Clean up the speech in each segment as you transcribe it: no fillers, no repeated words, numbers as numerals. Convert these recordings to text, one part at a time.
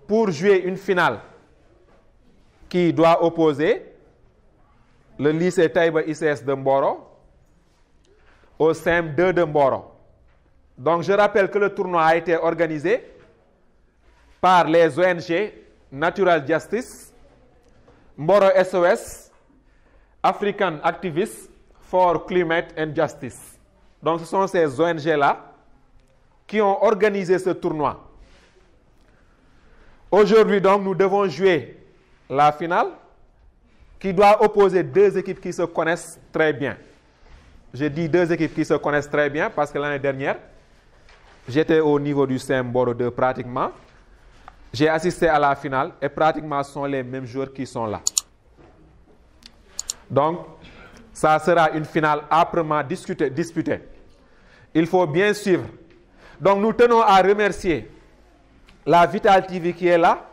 pour jouer une finale qui doit opposer le lycée Taïba ICS de Mboro au CM2 de Mboro. Donc, je rappelle que le tournoi a été organisé par les ONG Natural Justice, Mboro SOS, African Activists for Climate and Justice. Donc, ce sont ces ONG-là qui ont organisé ce tournoi. Aujourd'hui, donc, nous devons jouer la finale qui doit opposer deux équipes qui se connaissent très bien. Je dis deux équipes qui se connaissent très bien parce que l'année dernière, j'étais au niveau du CM Mboro 2 pratiquement. J'ai assisté à la finale et pratiquement ce sont les mêmes joueurs qui sont là. Donc, ça sera une finale âprement disputée. Il faut bien suivre. Donc, nous tenons à remercier la Vital TV qui est là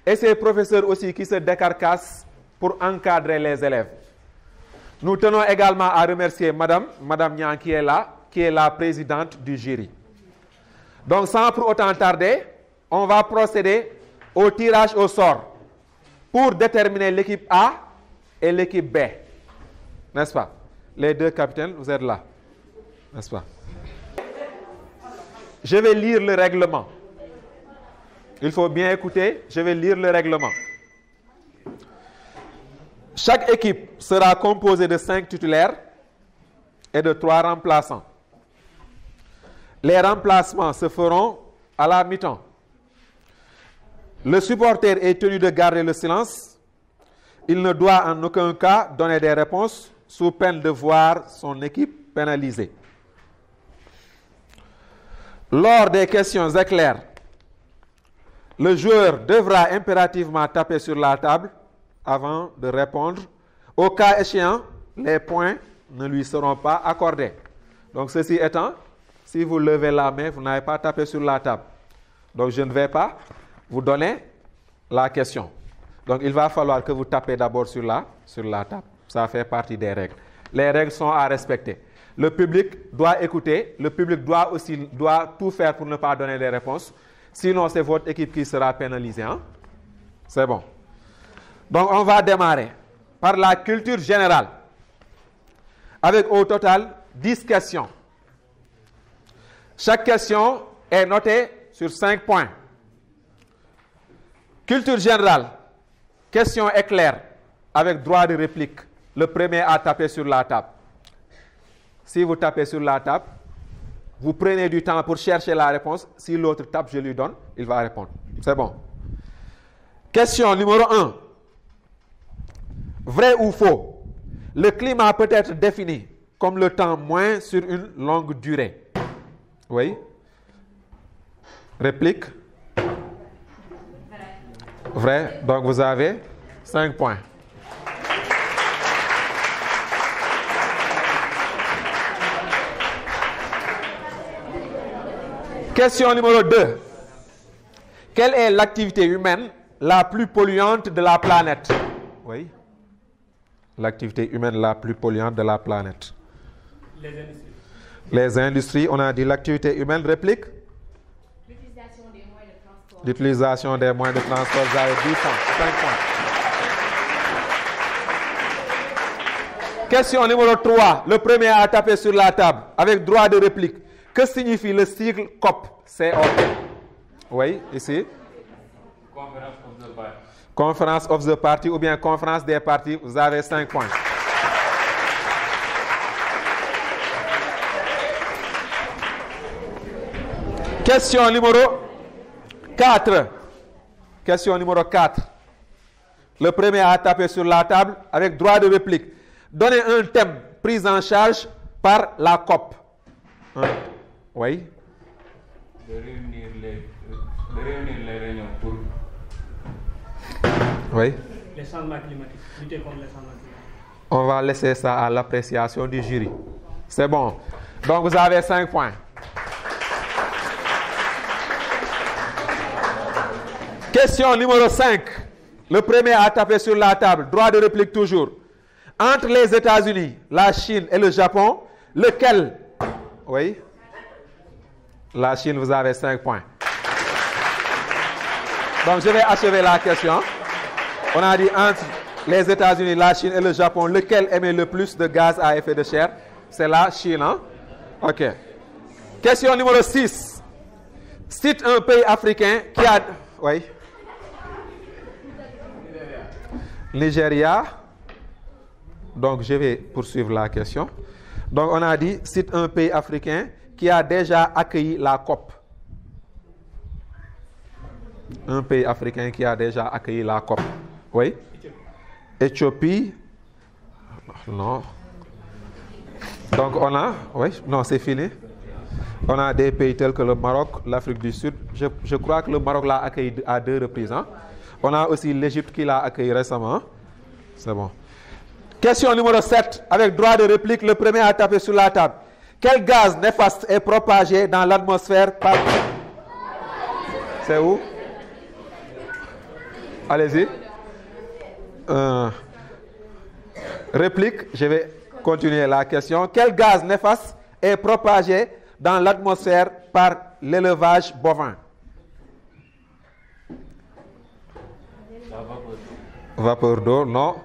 et ses professeurs aussi qui se décarcassent pour encadrer les élèves. Nous tenons également à remercier Madame Niang qui est là, qui est la présidente du jury. Donc, sans pour autant tarder, on va procéder au tirage au sort pour déterminer l'équipe A et l'équipe B. N'est-ce pas? Les deux capitaines, vous êtes là. N'est-ce pas? Je vais lire le règlement. Il faut bien écouter, je vais lire le règlement. Chaque équipe sera composée de 5 titulaires et de 3 remplaçants. Les remplacements se feront à la mi-temps. Le supporter est tenu de garder le silence. Il ne doit en aucun cas donner des réponses sous peine de voir son équipe pénalisée. Lors des questions éclairs, le joueur devra impérativement taper sur la table avant de répondre. Au cas échéant, les points ne lui seront pas accordés. Donc, ceci étant, si vous levez la main, vous n'avez pas tapé sur la table. Donc, je ne vais pas vous donner la question. Donc, il va falloir que vous tapez d'abord sur la table. Ça fait partie des règles. Les règles sont à respecter. Le public doit écouter. Le public doit tout faire pour ne pas donner des réponses. Sinon, c'est votre équipe qui sera pénalisée. Hein? C'est bon. Donc, on va démarrer par la culture générale. Avec au total 10 questions. Chaque question est notée sur 5 points. Culture générale. Question éclair avec droit de réplique. Le premier à taper sur la table. Si vous tapez sur la table, vous prenez du temps pour chercher la réponse. Si l'autre tape, je lui donne, il va répondre. C'est bon. Question numéro 1. Vrai ou faux? Le climat peut être défini comme le temps moyen sur une longue durée. Oui? Réplique? Vrai. Donc vous avez 5 points. Question numéro 2. Quelle est l'activité humaine la plus polluante de la planète? Oui. L'activité humaine la plus polluante de la planète. Les industries. Les industries, on a dit l'activité humaine. Réplique? L'utilisation des moyens de transport. L'utilisation des moyens de transport, vous avez 10 points, 5 points. Question numéro 3. Le premier à taper sur la table avec droit de réplique. Que signifie le sigle COP? C-O-P. Oui, ici. Conference of the party. Conference of the party ou bien conférence des partis, vous avez 5 points. Question numéro 4. Question numéro 4. Le premier à taper sur la table avec droit de réplique. Donnez un thème pris en charge par la COP. Oui. De réunir les réunions pour Oui. Les changements climatiques, lutter contre les changements climatiques. On va laisser ça à l'appréciation du jury. C'est bon. Donc vous avez 5 points. Question numéro 5. Le premier à taper sur la table. Droit de réplique toujours. Entre les États-Unis, la Chine et le Japon, lequel? Oui. La Chine, vous avez 5 points. Donc, je vais achever la question. On a dit entre les États-Unis, la Chine et le Japon, lequel émet le plus de gaz à effet de serre? C'est la Chine, hein? OK. Question numéro 6. Cite un pays africain qui a... Oui. Nigeria. Donc, je vais poursuivre la question. Donc, on a dit, cite un pays africain qui a déjà accueilli la COP. Un pays africain qui a déjà accueilli la COP. Oui. Éthiopie. Non. Donc, on a... Oui, non, c'est fini. On a des pays tels que le Maroc, l'Afrique du Sud. Je crois que le Maroc l'a accueilli à 2 reprises. Hein? On a aussi l'Égypte qui l'a accueilli récemment. C'est bon. Question numéro 7. Avec droit de réplique, le premier à taper sur la table. Quel gaz néfaste est propagé dans l'atmosphère par... C'est où? Allez-y. Réplique, je vais continuer la question. Quel gaz néfaste est propagé dans l'atmosphère par l'élevage bovin? La vapeur. Vapeur d'eau, non.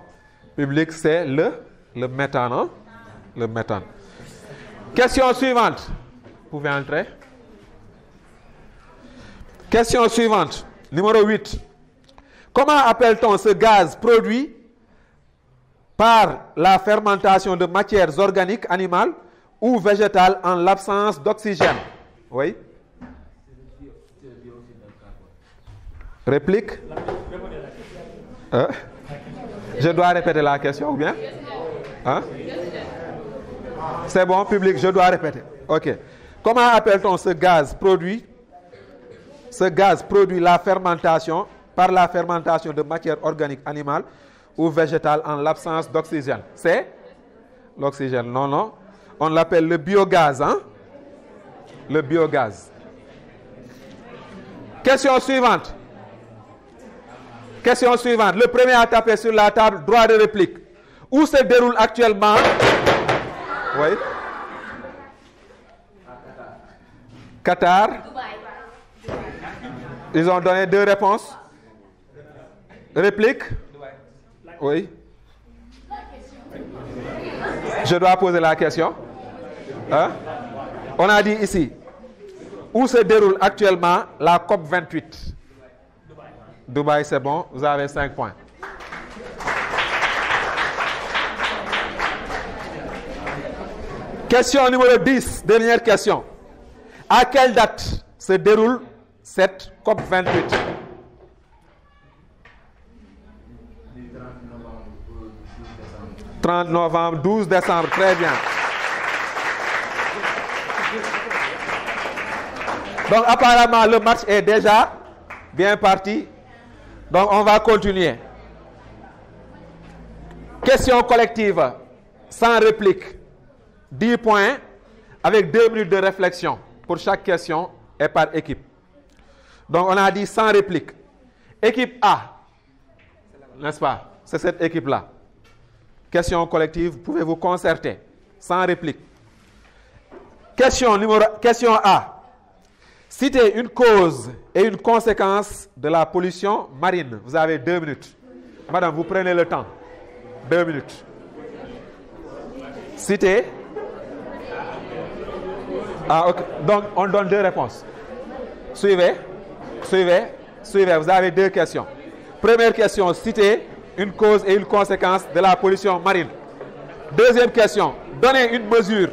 Public, c'est le méthane. Hein? Le méthane. Question suivante. Vous pouvez entrer. Question suivante. Numéro 8. Comment appelle-t-on ce gaz produit par la fermentation de matières organiques animales ou végétales en l'absence d'oxygène? Oui. Réplique. Je dois répéter la question ou bien? Hein? C'est bon, public, je dois répéter. OK. Comment appelle-t-on ce gaz produit? Ce gaz produit par la fermentation de matières organiques animales ou végétales en l'absence d'oxygène. C'est l'oxygène. Non, non. On l'appelle le biogaz. Hein? Le biogaz. Question suivante. Question suivante. Le premier à taper sur la table, droit de réplique. Où se déroule actuellement... Oui. Qatar. Ils ont donné 2 réponses. Réplique. Oui. Je dois poser la question. Hein? On a dit ici. Où se déroule actuellement la COP 28? Dubaï, c'est bon. Vous avez 5 points. Question numéro 10. Dernière question. À quelle date se déroule cette COP 28? 30 novembre, 12 décembre. Très bien. Donc, apparemment, le match est déjà bien parti. Donc, on va continuer. Question collective, sans réplique. 10 points, avec 2 minutes de réflexion pour chaque question et par équipe. Donc, on a dit sans réplique. Équipe A, n'est-ce pas? C'est cette équipe-là. Question collective, vous pouvez vous concerter, sans réplique. Question A. Citez une cause et une conséquence de la pollution marine. Vous avez 2 minutes. Madame, vous prenez le temps. 2 minutes. Citez. Ah, ok. Donc, on donne 2 réponses. Suivez. Vous avez 2 questions. Première question, citez une cause et une conséquence de la pollution marine. Deuxième question, donnez une mesure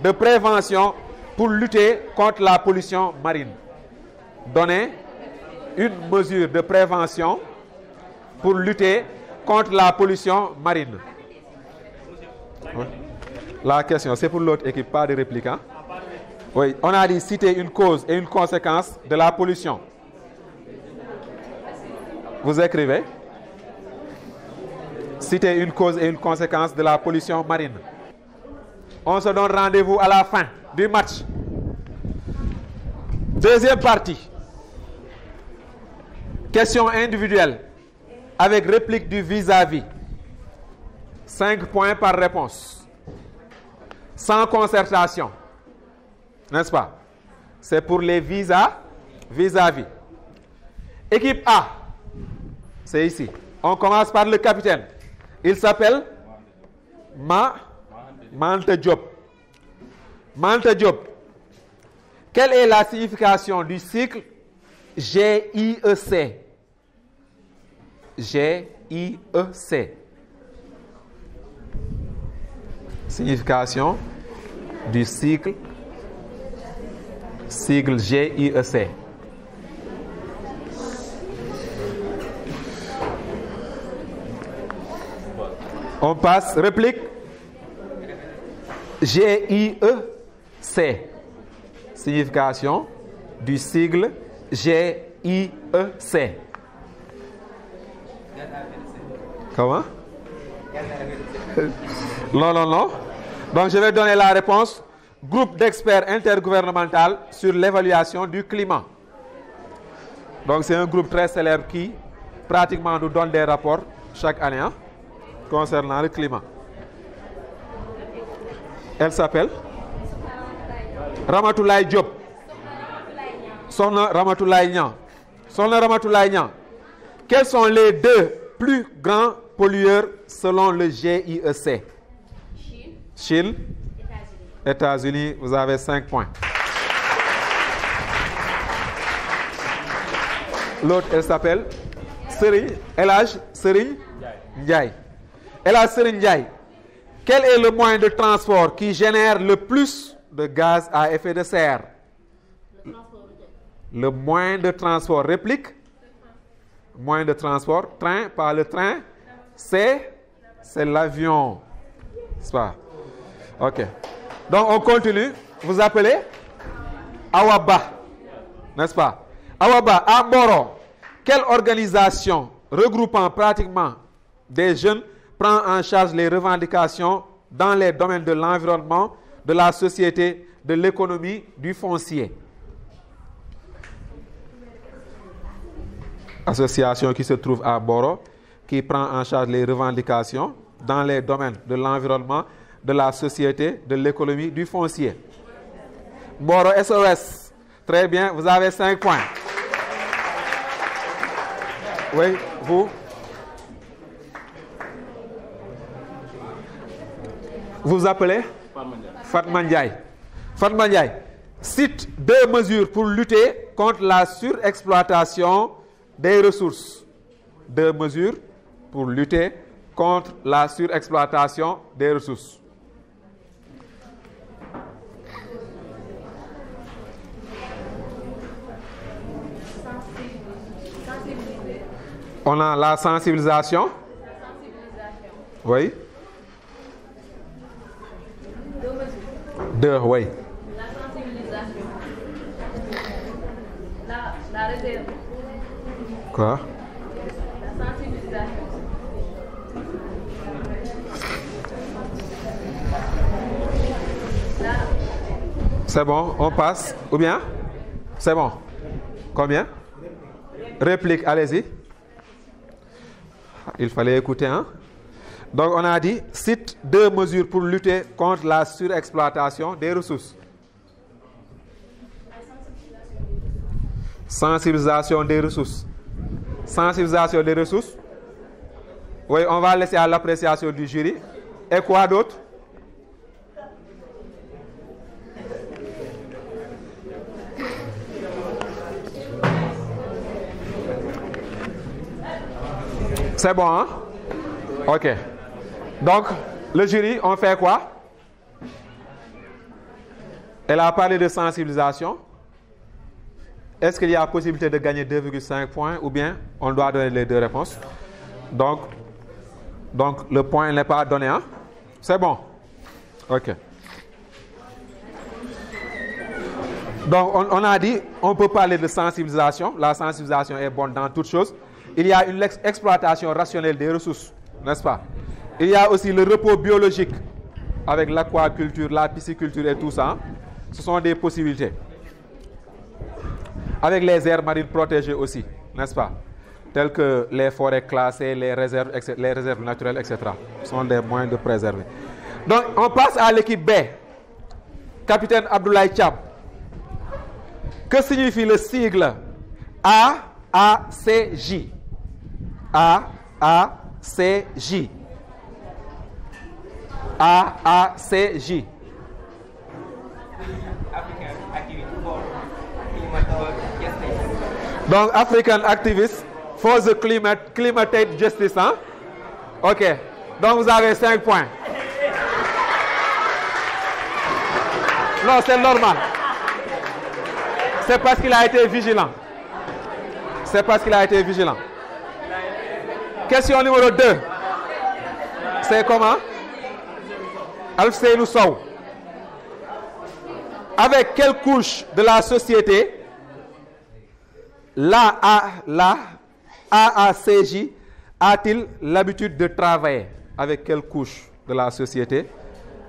de prévention pour lutter contre la pollution marine. Donnez une mesure de prévention pour lutter contre la pollution marine. La question, c'est pour l'autre équipe, pas de réplique. Hein? Oui, on a dit citer une cause et une conséquence de la pollution. Vous écrivez. Citer une cause et une conséquence de la pollution marine. On se donne rendez-vous à la fin du match. Deuxième partie. Question individuelle avec réplique du vis-à-vis. 5 points par réponse. Sans concertation. N'est-ce pas? C'est pour les vis-à-vis. Équipe A, c'est ici. On commence par le capitaine. Il s'appelle Mante Diop. Mante Diop. Quelle est la signification du cycle GIEC? GIEC. Signification du sigle GIEC. On passe, réplique. GIEC. Signification du sigle GIEC. Comment? Non. Donc, je vais donner la réponse. Groupe d'experts intergouvernemental sur l'évaluation du climat. Donc, c'est un groupe très célèbre qui, pratiquement, nous donne des rapports chaque année concernant le climat. Elle s'appelle Ramatoulaye Diop. Sohna Ramatoulaye Niang. Sohna Ramatoulaye Niang. Quels sont les deux plus grands pollueurs selon le GIEC? Chine. États-Unis, vous avez 5 points. L'autre, elle s'appelle El Hadj Serigne Ndiaye. El Hadj Serigne Ndiaye. Quel est le moyen de transport qui génère le plus de gaz à effet de serre? Le moyen de transport. Réplique. Moyen de transport. Train, pas le train. C'est l'avion. C'est pas. OK. Donc, on continue. Vous appelez Awaba. N'est-ce pas? Awaba, à Mboro. Quelle organisation regroupant pratiquement des jeunes prend en charge les revendications dans les domaines de l'environnement, de la société, de l'économie, du foncier? Association qui se trouve à Mboro, qui prend en charge les revendications dans les domaines de l'environnement, de la société, de l'économie, du foncier. Mboro SOS. Très bien, vous avez 5 points. Oui, vous? Vous appelez? Fatma Ndiaye. Fatma Ndiaye. Cite 2 mesures pour lutter contre la surexploitation des ressources. 2 mesures pour lutter contre la surexploitation des ressources. On a la sensibilisation. Oui. 2, oui. La sensibilisation. La réserve. Quoi? La sensibilisation. C'est bon, on passe. Ou bien? C'est bon. Combien? Réplique, allez-y. Il fallait écouter, hein? Donc, on a dit, cite 2 mesures pour lutter contre la surexploitation des ressources. Sensibilisation des ressources. Sensibilisation des ressources. Oui, on va laisser à l'appréciation du jury. Et quoi d'autre? C'est bon, hein? OK. Donc, le jury, on fait quoi? Elle a parlé de sensibilisation. Est-ce qu'il y a possibilité de gagner 2,5 points ou bien on doit donner les 2 réponses? Donc le point n'est pas donné, hein? C'est bon? OK. Donc, on a dit, on peut parler de sensibilisation. La sensibilisation est bonne dans toutes choses. Il y a une exploitation rationnelle des ressources, n'est-ce pas? Il y a aussi le repos biologique avec l'aquaculture, la pisciculture et tout ça. Ce sont des possibilités. Avec les aires marines protégées aussi, n'est-ce pas? Telles que les forêts classées, les réserves naturelles, etc. Ce sont des moyens de préserver. Donc, on passe à l'équipe B. Capitaine Abdoulaye Thiam. Que signifie le sigle AACJ. AACJ. AACJ. Donc, African Activists for the Climate Justice. Hein? OK. Donc, vous avez 5 points. Non, c'est normal. C'est parce qu'il a été vigilant. C'est parce qu'il a été vigilant. Question numéro 2. C'est comment? Alfseynou Sow. Avec quelle couche de la société l'AACJ a-t-il l'habitude de travailler? Avec quelle couche de la société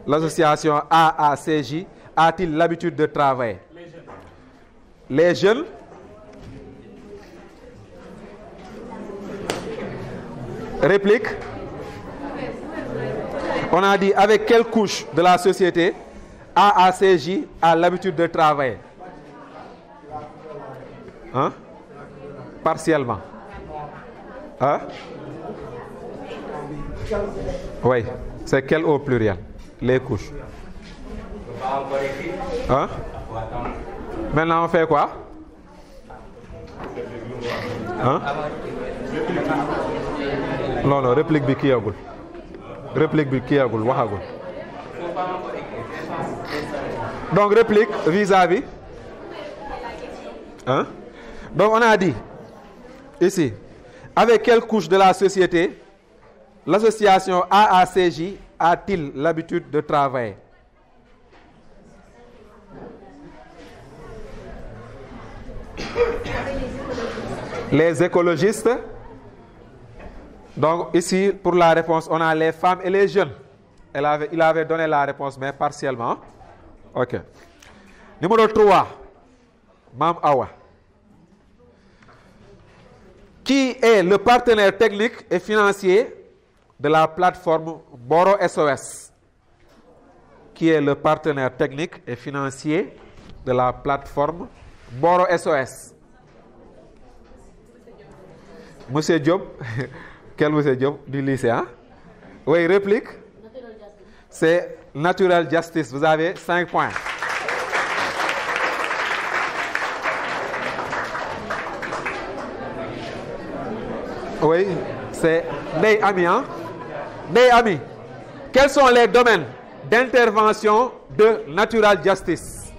l'association AACJ a-t-il l'habitude de travailler? Les jeunes. Réplique. On a dit avec quelle couche de la société AACJ a l'habitude de travailler? Hein? Partiellement. Hein? Oui. C'est quel au pluriel? Les couches. Hein? Maintenant on fait quoi? Hein? Non, non, réplique bi kiyagul. Réplique bi kiyagul, waxagul. Donc réplique vis-à-vis. Hein? Donc on a dit ici, avec quelle couche de la société l'association AACJ a-t-il l'habitude de travailler? Les écologistes. Donc ici, pour la réponse, on a les femmes et les jeunes. Il avait donné la réponse, mais partiellement. OK. Numéro 3. Mam Awa. Qui est le partenaire technique et financier de la plateforme Boro SOS? Qui est le partenaire technique et financier de la plateforme Boro SOS? Monsieur Diop. Quel monsieur Diop du lycée, hein? Oui, réplique. C'est Natural Justice. Vous avez 5 points. Oui, c'est Ney Ami, hein? Ney Ami. Quels sont les domaines d'intervention de Natural Justice?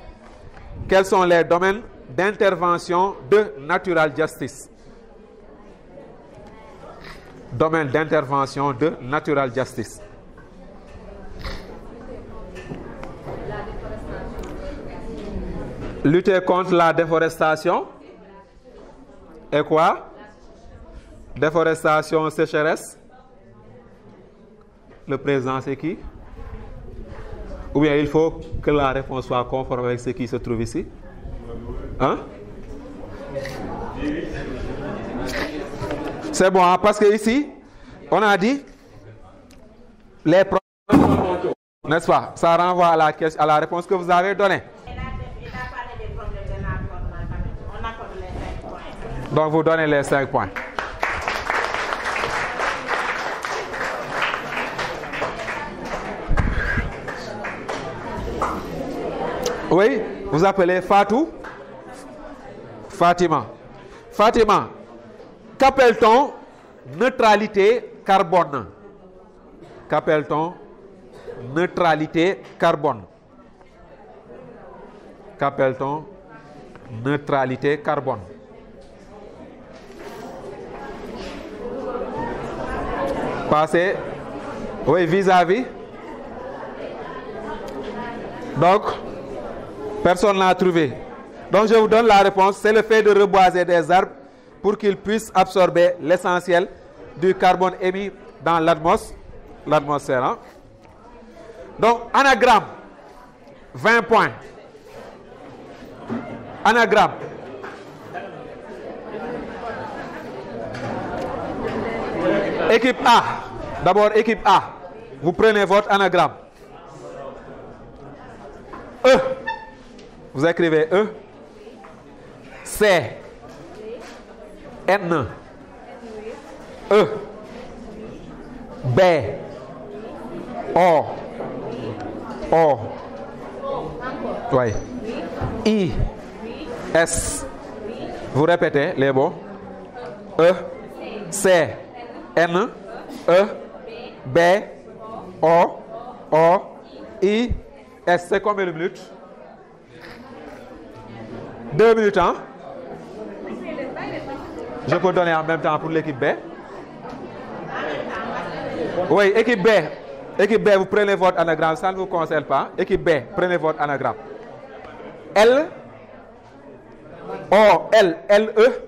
Quels sont les domaines d'intervention de Natural Justice? Domaine d'intervention de Natural Justice. Lutter contre la déforestation. Et quoi? Déforestation, sécheresse. Le président, c'est qui? Ou bien il faut que la réponse soit conforme avec ce qui se trouve ici? Hein? C'est bon, hein? Parce que ici, on a dit les problèmes, n'est-ce pas? Ça renvoie à la réponse que vous avez donnée. Donc vous donnez les 5 points. Oui, vous appelez Fatou? Fatima. Fatima. Qu'appelle-t-on neutralité carbone? Qu'appelle-t-on neutralité carbone? Qu'appelle-t-on neutralité carbone? Passez. Oui, vis-à-vis. Donc, personne n'a trouvé. Donc, je vous donne la réponse. C'est le fait de reboiser des arbres pour qu'ils puissent absorber l'essentiel du carbone émis dans l'atmosphère. Hein? Donc, anagramme, 20 points. Anagramme. Équipe A. D'abord, équipe A. Vous prenez votre anagramme. E. Vous écrivez E. C. N, E, B, O, oui, I, S, vous répétez les mots, E, C, N, E, B, O, I, S. C'est combien de minutes? 2 minutes, hein? Je peux donner en même temps pour l'équipe B. Oui, équipe B. Équipe B, vous prenez votre anagramme, ça ne vous concerne pas. Équipe B, prenez votre anagramme. L, O, L, L, E.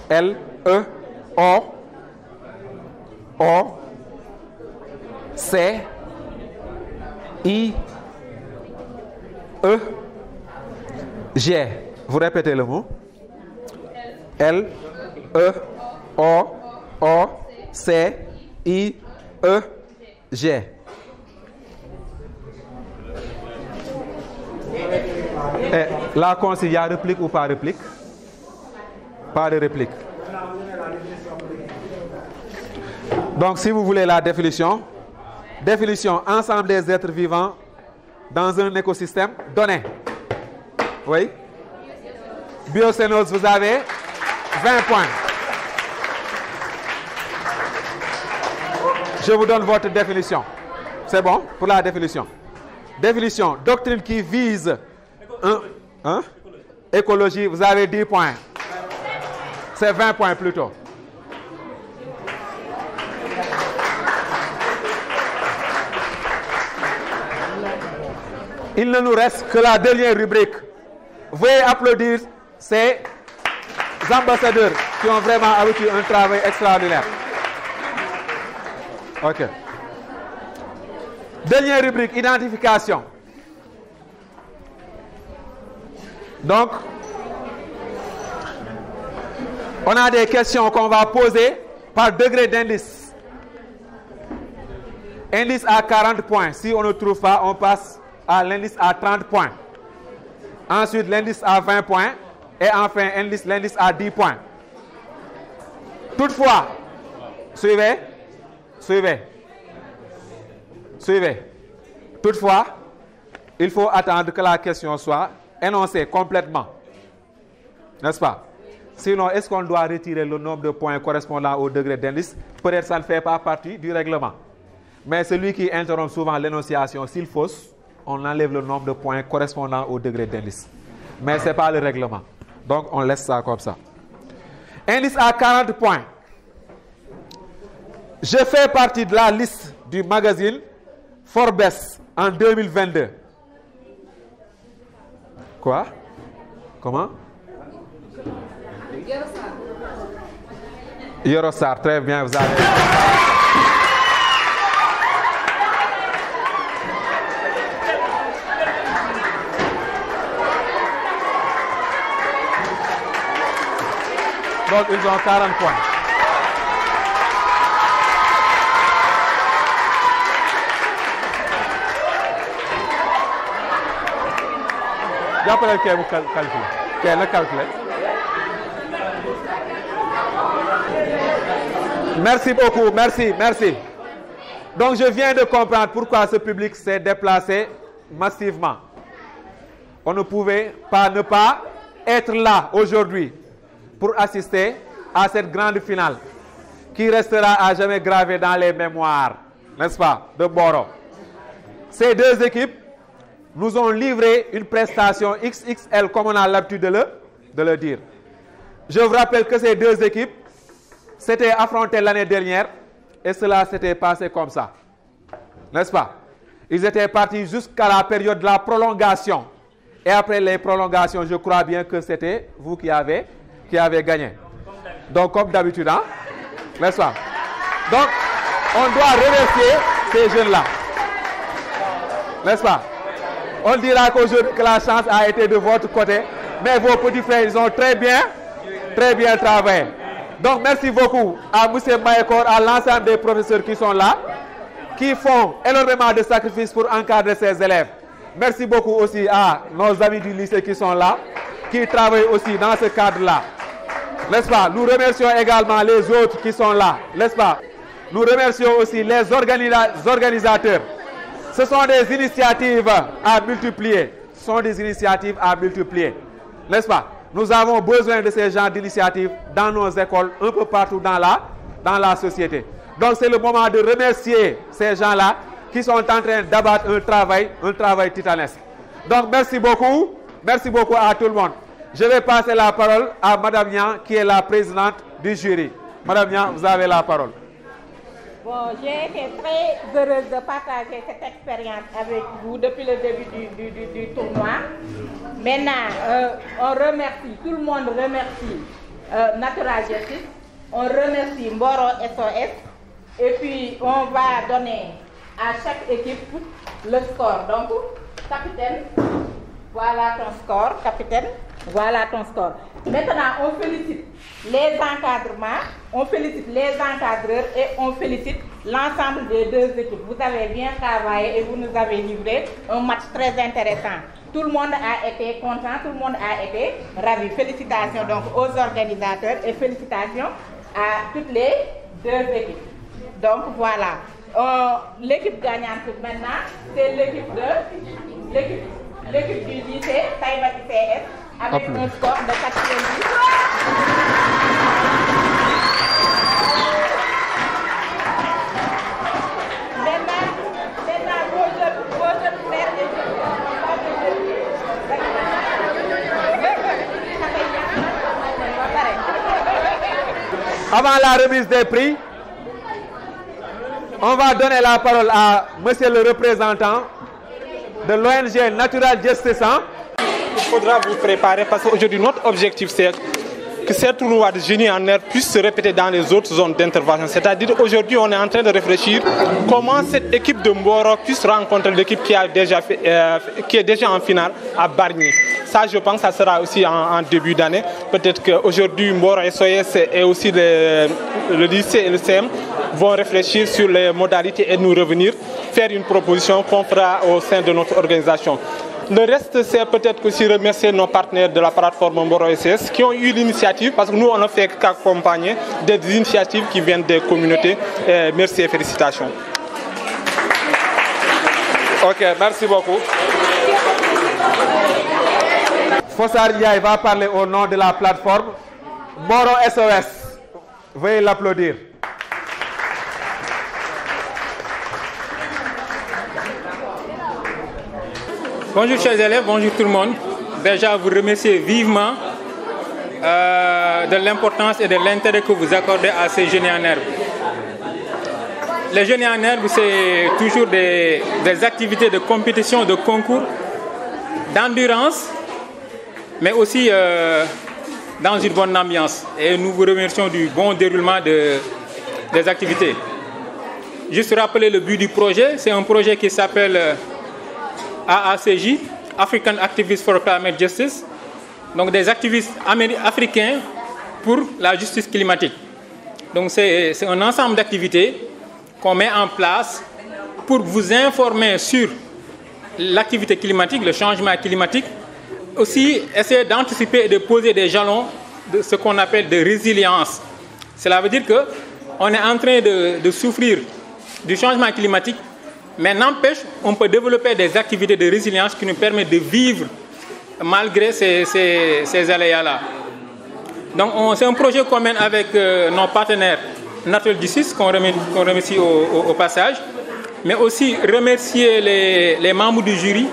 L, E, O, C, I, E, G. Vous répétez le mot. L, E, O, C, I, E, G. Et la consigne, il y a réplique ou pas réplique? Pas de réplique. Donc, si vous voulez la définition, ensemble des êtres vivants dans un écosystème donné. Oui. Biocénose, vous avez 20 points. Je vous donne votre définition. C'est bon pour la définition. Définition, doctrine qui vise écologie, vous avez 10 points. C'est 20 points plutôt. Il ne nous reste que la dernière rubrique. Veuillez applaudir ces ambassadeurs qui ont vraiment abouti un travail extraordinaire. OK. Dernière rubrique, identification. Donc, on a des questions qu'on va poser par degré d'indice. Indice à 40 points. Si on ne trouve pas, on passe à l'indice à 30 points. Ensuite, l'indice à 20 points. Et enfin, l'indice à 10 points. Toutefois, suivez. Toutefois, il faut attendre que la question soit énoncée complètement. N'est-ce pas? Sinon, est-ce qu'on doit retirer le nombre de points correspondant au degré d'indice? Peut-être ça ne fait pas partie du règlement. Mais celui qui interrompt souvent l'énonciation, s'il fausse, on enlève le nombre de points correspondant au degré d'indice. Mais ce n'est pas le règlement. Donc, on laisse ça comme ça. Indice à 40 points. Je fais partie de la liste du magazine Forbes en 2022. Quoi? Comment? Eurostar, très bien, vous avez... Donc, ils ont 40 points. J'appelle qui vous calculez. Qui est le calcul? Merci beaucoup, merci. Donc, je viens de comprendre pourquoi ce public s'est déplacé massivement. On ne pouvait pas ne pas être là aujourd'hui pour assister à cette grande finale qui restera à jamais gravée dans les mémoires, n'est-ce pas, de Boro. Ces deux équipes nous ont livré une prestation XXL, comme on a l'habitude de le dire. Je vous rappelle que ces deux équipes s'étaient affrontées l'année dernière et cela s'était passé comme ça, n'est-ce pas? Ils étaient partis jusqu'à la période de la prolongation. Et après les prolongations, je crois bien que c'était vous qui avez gagné. Donc, comme d'habitude, hein? N'est-ce pas? Donc, on doit remercier ces jeunes-là. N'est-ce pas? On dira qu'aujourd'hui que la chance a été de votre côté, mais vos petits frères, ils ont très bien travaillé. Donc, merci beaucoup à M. Mahécor, à l'ensemble des professeurs qui sont là, qui font énormément de sacrifices pour encadrer ces élèves. Merci beaucoup aussi à nos amis du lycée qui sont là, qui travaillent aussi dans ce cadre-là. N'est-ce pas? Nous remercions également les autres qui sont là. N'est-ce pas? Nous remercions aussi les organisateurs. Ce sont des initiatives à multiplier. Ce sont des initiatives à multiplier. N'est-ce pas? Nous avons besoin de ces genres d'initiatives dans nos écoles, un peu partout dans la société. Donc c'est le moment de remercier ces gens-là qui sont en train d'abattre un travail titanesque. Donc merci beaucoup à tout le monde. Je vais passer la parole à Madame Niang, qui est la présidente du jury. Madame Niang, vous avez la parole. Bon, j'ai été très heureuse de partager cette expérience avec vous depuis le début du tournoi. Maintenant, on remercie, tout le monde remercie Natural Justice, on remercie Mboro SOS, et puis on va donner à chaque équipe le score. Donc, capitaine, voilà ton score, capitaine, voilà ton score. Maintenant, on félicite les encadrements, on félicite les encadreurs et on félicite l'ensemble des deux équipes. Vous avez bien travaillé et vous nous avez livré un match très intéressant. Tout le monde a été content, tout le monde a été ravi. Félicitations donc aux organisateurs et félicitations à toutes les deux équipes. Donc voilà, l'équipe gagnante maintenant, c'est l'équipe du lycée Taïba ICS avec un score de 90. Maintenant, vos jeunes frères et Avant la remise des prix, on va donner la parole à monsieur le représentant de l'ONG Natural Justice. Il faudra vous préparer parce qu'aujourd'hui notre objectif c'est que ce tournoi de génie en herbe puisse se répéter dans les autres zones d'intervention. C'est-à-dire aujourd'hui on est en train de réfléchir comment cette équipe de Mboro puisse rencontrer l'équipe qui est déjà en finale à Bargny. Ça je pense que ça sera aussi en début d'année. Peut-être qu'aujourd'hui Mboro SOS et aussi le lycée et le CM vont réfléchir sur les modalités et nous revenir faire une proposition qu'on fera au sein de notre organisation. Le reste, c'est peut-être aussi remercier nos partenaires de la plateforme Mboro SOS qui ont eu l'initiative, parce que nous, on ne fait qu'accompagner des initiatives qui viennent des communautés. Merci et félicitations. Ok, merci beaucoup. Fossar Ndiaye va parler au nom de la plateforme Mboro SOS. Veuillez l'applaudir. Bonjour chers élèves, bonjour tout le monde. Déjà vous remercier vivement de l'importance et de l'intérêt que vous accordez à ces génies en herbe. Les génies en herbe, c'est toujours des activités de compétition, de concours, d'endurance, mais aussi dans une bonne ambiance. Et nous vous remercions du bon déroulement des activités. Juste rappeler le but du projet, c'est un projet qui s'appelle AACJ, African Activists for Climate Justice, donc des activistes africains pour la justice climatique. Donc c'est un ensemble d'activités qu'on met en place pour vous informer sur l'activité climatique, le changement climatique, aussi essayer d'anticiper et de poser des jalons de ce qu'on appelle de résilience. Cela veut dire qu'on est en train de souffrir du changement climatique, mais n'empêche, on peut développer des activités de résilience qui nous permettent de vivre malgré ces aléas-là. Donc c'est un projet qu'on mène avec nos partenaires Natural Justice, qu'on remercie au passage, mais aussi remercier les membres du jury,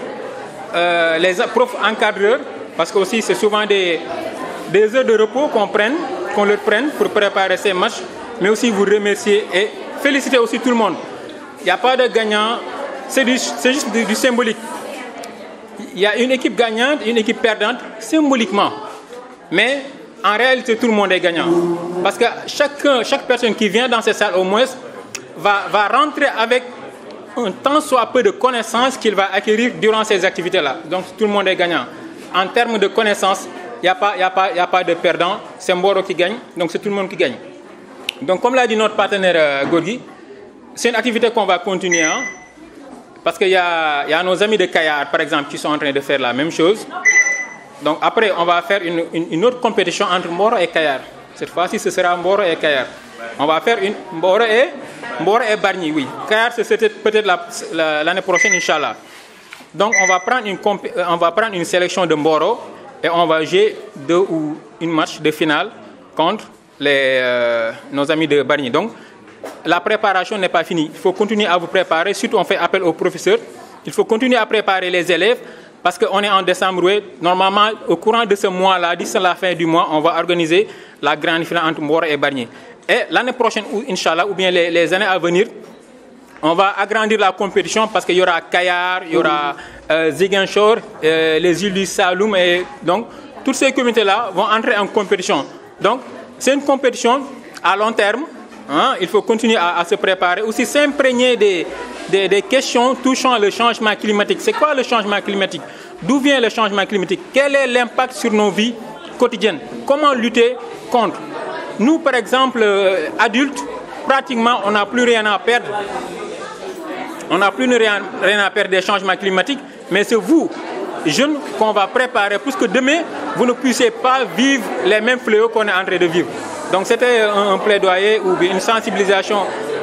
les profs encadreurs, parce que aussi c'est souvent des heures de repos qu'on leur prenne pour préparer ces matchs, mais aussi vous remercier et féliciter aussi tout le monde. Il n'y a pas de gagnant, c'est juste du symbolique. Il y a une équipe gagnante et une équipe perdante symboliquement. Mais en réalité, tout le monde est gagnant. Parce que chaque personne qui vient dans cette salle, au moins, va rentrer avec un tant soit peu de connaissances qu'il va acquérir durant ces activités-là. Donc tout le monde est gagnant. En termes de connaissances, il n'y a pas de perdant. C'est Mboro qui gagne, donc c'est tout le monde qui gagne. Donc comme l'a dit notre partenaire Gorgui, c'est une activité qu'on va continuer, hein, parce qu'il y a nos amis de Kayar, par exemple, qui sont en train de faire la même chose. Donc après, on va faire une autre compétition entre Mboro et Kayar. Cette fois-ci, ce sera Mboro et Kayar. On va faire une Mboro et Bargny, oui. Kayar, c'était peut-être l'année prochaine, Inch'Allah. Donc, on va prendre une sélection de Mboro et on va jouer une match de finale contre nos amis de Bargny. Donc, la préparation n'est pas finie. Il faut continuer à vous préparer. Surtout, on fait appel aux professeurs. Il faut continuer à préparer les élèves parce qu'on est en décembre. Normalement, au courant de ce mois-là, d'ici la fin du mois, on va organiser la grande finale entre Mboro et Bargny. Et l'année prochaine, Inch'Allah, ou bien les années à venir, on va agrandir la compétition parce qu'il y aura Kayar, il y aura Ziguinchor, les îles du Saloum. Et donc, toutes ces communautés-là vont entrer en compétition. Donc, c'est une compétition à long terme. Hein, il faut continuer à se préparer. Aussi s'imprégner des questions touchant le changement climatique. C'est quoi le changement climatique? D'où vient le changement climatique? Quel est l'impact sur nos vies quotidiennes? Comment lutter contre? Nous, par exemple, adultes, pratiquement, on n'a plus rien à perdre. On n'a plus rien à perdre des changements climatiques. Mais c'est vous, jeunes, qu'on va préparer pour que demain, vous ne puissiez pas vivre les mêmes fléaux qu'on est en train de vivre. Donc c'était un plaidoyer ou une sensibilisation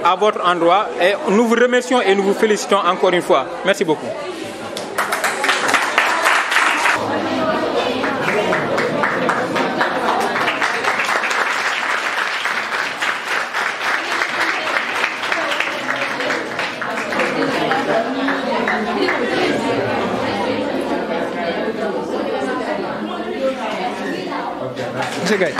à votre endroit. Et nous vous remercions et nous vous félicitons encore une fois. Merci beaucoup. Monsieur Gaye.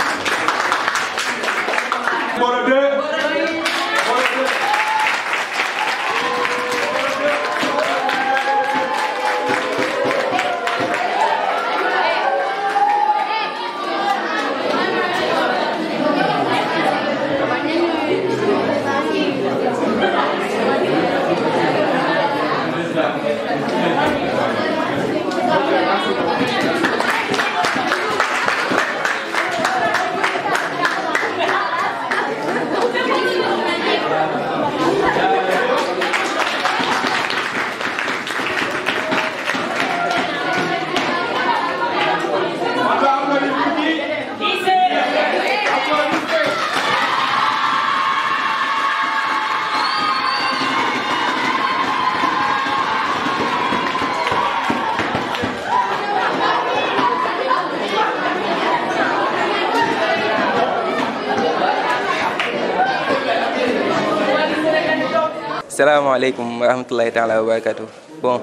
Salaamaaleykum wa rahmatulahi taala wa barakatuh. Bon,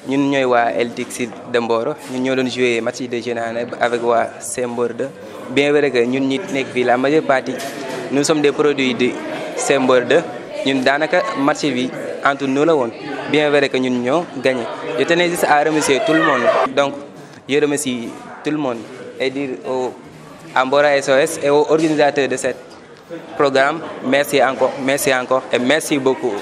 ñun ñooy waa LTIC de Mboro ñun ñoo doon joué match de jeunes avec waa Sembor 2. Bien vrai que ñun ñi nekk fii la majeure partie nous sommes des produits de Sembor 2 ñun daanaka match bi entre nous la woon. Bien vrai que ñun ñoo gagné. Je tenais juste à remercier tout le monde. Donc, je remercie tout le monde et dire à Mboro SOS et aux organisateurs de ce programme merci encore et merci beaucoup.